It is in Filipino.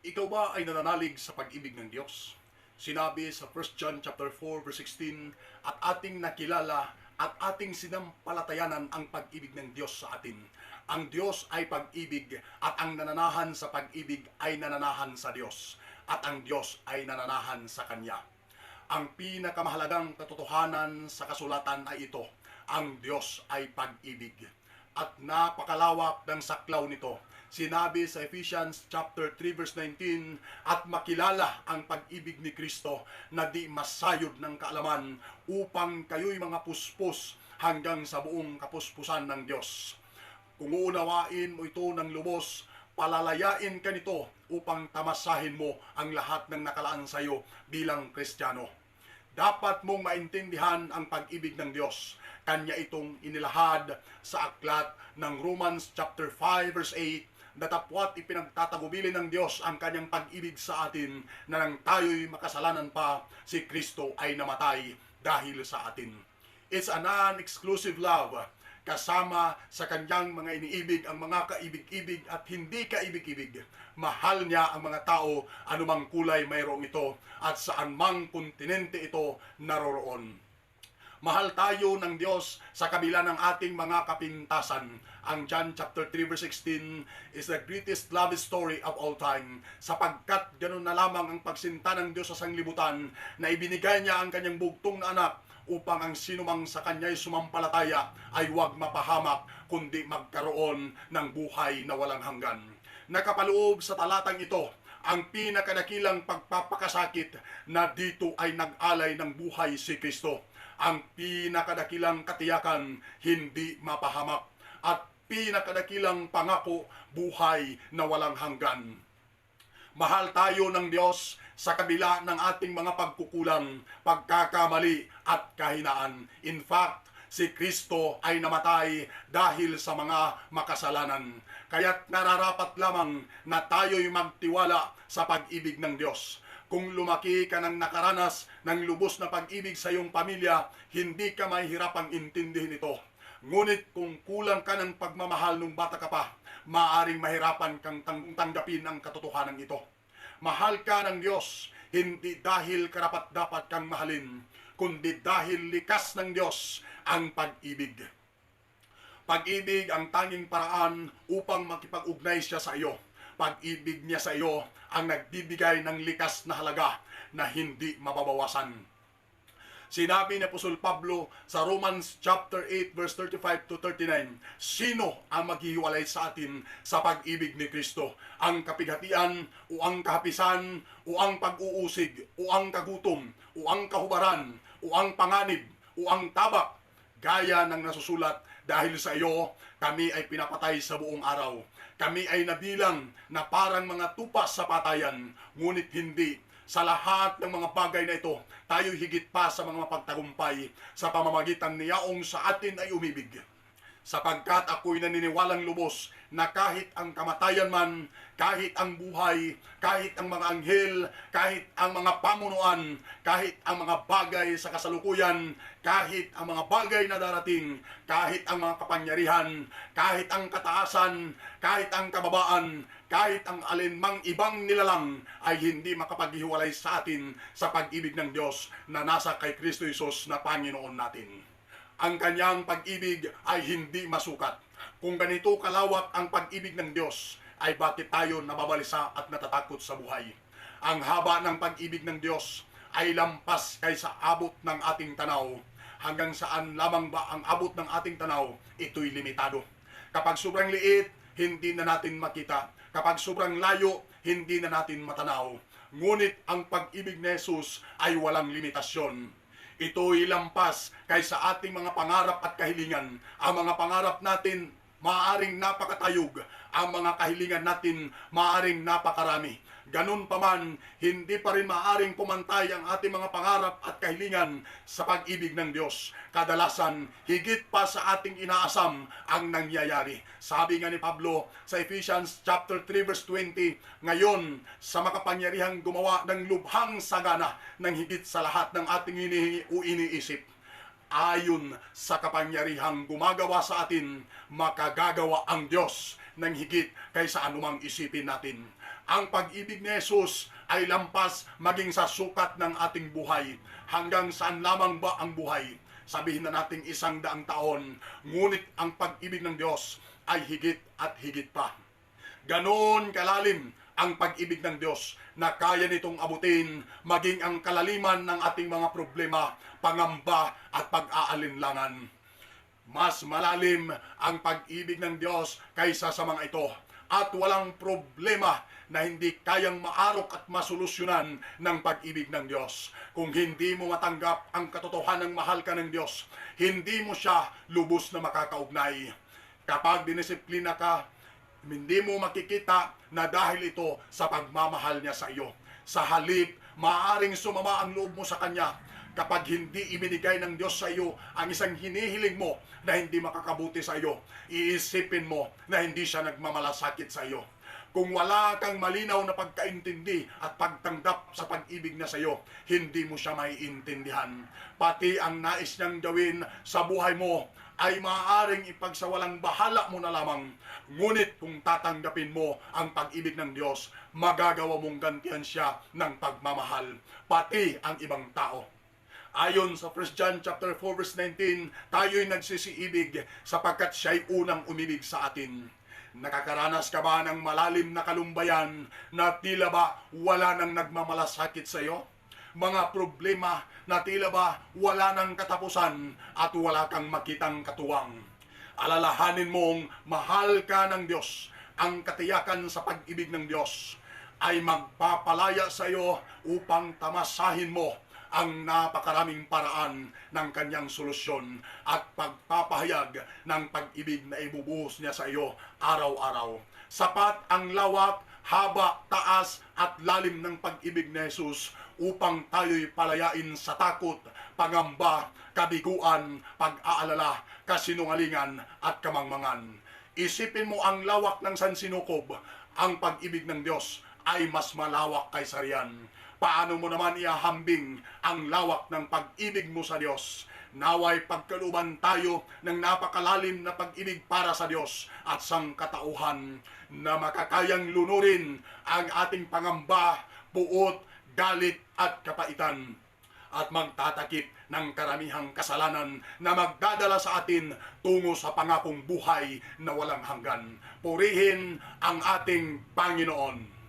Ikaw ba ay nananalig sa pag-ibig ng Diyos? Sinabi sa 1 John chapter 4 verse 16, at ating nakilala at ating sinampalatayanan ang pag-ibig ng Diyos sa atin. Ang Diyos ay pag-ibig at ang nananahan sa pag-ibig ay nananahan sa Diyos at ang Diyos ay nananahan sa Kanya. Ang pinakamahalagang katotohanan sa kasulatan ay ito, ang Diyos ay pag-ibig. At napakalawak ng saklaw nito. Sinabi sa Ephesians chapter 3 verse 19, at makilala ang pag-ibig ni Kristo na di masayod ng kaalaman upang kayo'y mga puspos hanggang sa buong kapuspusan ng Diyos. Kung uunawain mo ito ng lubos, palalayain ka nito upang tamasahin mo ang lahat ng nakalaan sa iyo bilang Kristiyano. Dapat mong maintindihan ang pag-ibig ng Diyos. Kanya itong inilahad sa aklat ng Romans chapter 5 verse 8, datapwat ipinagtatagubilin ng Diyos ang kanyang pag-ibig sa atin na nang tayo'y makasalanan pa, si Kristo ay namatay dahil sa atin. It's a non-exclusive love. Kasama sa kanyang mga iniibig ang mga kaibig-ibig at hindi kaibig-ibig. Mahal niya ang mga tao anumang kulay mayroong ito at saan mang kontinente ito naroroon. Mahal tayo ng Diyos sa kabila ng ating mga kapintasan. Ang John chapter 3 verse 16 is the greatest love story of all time. Sapagkat ganoon na lamang ang pagsinta ng Diyos sa sanglibutan na ibinigay niya ang kanyang bugtong na anak upang ang sinumang sa kanya'y sumampalataya ay huwag mapahamak kundi magkaroon ng buhay na walang hanggan. Nakapaloob sa talatang ito ang pinakadakilang pagpapakasakit na dito ay nag-alay ng buhay si Kristo. Ang pinakadakilang katiyakan, hindi mapahamak, at pinakadakilang pangako, buhay na walang hanggan. Mahal tayo ng Diyos sa kabila ng ating mga pagkukulang, pagkakamali at kahinaan. In fact, si Kristo ay namatay dahil sa mga makasalanan. Kaya't nararapat lamang na tayo'y magtiwala sa pag-ibig ng Diyos. Kung lumaki ka ng nakaranas ng lubos na pag-ibig sa iyong pamilya, hindi ka mahihirapang intindihin ito. Ngunit kung kulang ka ng pagmamahal nung bata ka pa, maaaring mahirapan kang tanggapin ang katotohanan ito. Mahal ka ng Diyos, hindi dahil karapat-dapat kang mahalin, kundi dahil likas ng Diyos ang pag-ibig. Pag-ibig ang tanging paraan upang makipag-ugnay siya sa iyo. Pag-ibig niya sa iyo ang nagbibigay ng likas na halaga na hindi mababawasan. Sinabi ni Apostol Pablo sa Romans chapter 8 verse 35 to 39, sino ang maghihiwalay sa atin sa pag-ibig ni Kristo? Ang kapighatian o ang kahapisan o ang pag-uusig o ang kagutom o ang kahubaran o ang panganib o ang tabak? Gaya ng nasusulat, dahil sa iyo, kami ay pinapatay sa buong araw. Kami ay nabilang na parang mga tupa sa patayan, ngunit hindi. Sa lahat ng mga bagay na ito, tayo higit pa sa mga mapagtagumpay sa pamamagitan niyaong sa atin ay umibig. Sapagkat ako'y naniniwalang lubos na kahit ang kamatayan man, kahit ang buhay, kahit ang mga anghel, kahit ang mga pamunuan, kahit ang mga bagay sa kasalukuyan, kahit ang mga bagay na darating, kahit ang mga kapangyarihan, kahit ang kataasan, kahit ang kababaan, kahit ang alinmang ibang nilalang ay hindi makapaghiwalay sa atin sa pag-ibig ng Diyos na nasa kay Kristo Jesus na Panginoon natin. Ang kanyang pag-ibig ay hindi masukat. Kung ganito kalawak ang pag-ibig ng Diyos, ay bakit tayo nababalisa at natatakot sa buhay? Ang haba ng pag-ibig ng Diyos ay lampas kaysa abot ng ating tanaw. Hanggang saan lamang ba ang abot ng ating tanaw? Ito'y limitado. Kapag sobrang liit, hindi na natin makita. Kapag sobrang layo, hindi na natin matanaw. Ngunit ang pag-ibig ni Jesus ay walang limitasyon. Ito'y lampas kaysa ating mga pangarap at kahilingan. Ang mga pangarap natin maaaring napakatayog, ang mga kahilingan natin maaaring napakarami. Ganun pa man, hindi pa rin maaaring pumantay ang ating mga pangarap at kahilingan sa pag-ibig ng Diyos. Kadalasan, higit pa sa ating inaasam ang nangyayari. Sabi nga ni Pablo sa Ephesians chapter 3 verse 20, ngayon, sa makapangyarihang gumawa ng lubhang sagana ng higit sa lahat ng ating hinihingi o iniisip, ayon sa kapangyarihang gumagawa sa atin, makagagawa ang Diyos ng higit kaysa anumang isipin natin. Ang pag-ibig ni Jesus ay lampas maging sa sukat ng ating buhay. Hanggang saan lamang ba ang buhay? Sabihin na nating 100 taon, ngunit ang pag-ibig ng Diyos ay higit at higit pa. Ganon kalalim ang pag-ibig ng Diyos na kaya nitong abutin maging ang kalaliman ng ating mga problema, pangamba at pag-aalinlangan. Mas malalim ang pag-ibig ng Diyos kaysa sa mga ito. At walang problema na hindi kayang maarok at masolusyonan ng pag-ibig ng Diyos. Kung hindi mo matanggap ang katotohanan ng mahal ka ng Diyos, hindi mo siya lubos na makakaugnay. Kapag dinisiplina ka, hindi mo makikita na dahil ito sa pagmamahal niya sa iyo. Sa halip, maaaring sumama ang loob mo sa Kanya kapag hindi ibinigay ng Diyos sa iyo ang isang hinihiling mo na hindi makakabuti sa iyo. Iisipin mo na hindi siya nagmamalasakit sa iyo. Kung wala kang malinaw na pagkaintindi at pagtanggap sa pag-ibig niya sa iyo, hindi mo siya maiintindihan. Pati ang nais niyang gawin sa buhay mo ay maaaring ipagsawalang bahala mo na lamang. Ngunit kung tatanggapin mo ang pag-ibig ng Diyos, magagawa mong gantihan siya ng pagmamahal, pati ang ibang tao. Ayon sa 1 John chapter 4 verse 19, tayo'y nagsisiibig sapagkat siya'y unang umibig sa atin. Nakakaranas ka ba ng malalim na kalumbayan na tila ba wala nang nagmamalasakit sa iyo? Mga problema na tila ba wala nang katapusan at wala kang makitang katuwang. Alalahanin mong mahal ka ng Diyos. Ang katiyakan sa pag-ibig ng Diyos ay magpapalaya sa iyo upang tamasahin mo ang napakaraming paraan ng kanyang solusyon at pagpapahayag ng pag-ibig na ibubuhos niya sa iyo araw-araw. Sapat ang lawak, haba, taas at lalim ng pag-ibig ni Jesus upang tayo'y palayain sa takot, pangamba, kabiguan, pag-aalala, kasinungalingan at kamangmangan. Isipin mo ang lawak ng sansinukob. Ang pag-ibig ng Diyos ay mas malawak kaysa riyan. Paano mo naman iahambing ang lawak ng pag-ibig mo sa Diyos? Naway pagkalooban tayo ng napakalalim na pag-ibig para sa Diyos at sangkatauhan na makakayang lunurin ang ating pangamba, puot, galit at kapaitan at magtatakip ng karamihang kasalanan na magdadala sa atin tungo sa pangakong buhay na walang hanggan. Purihin ang ating Panginoon.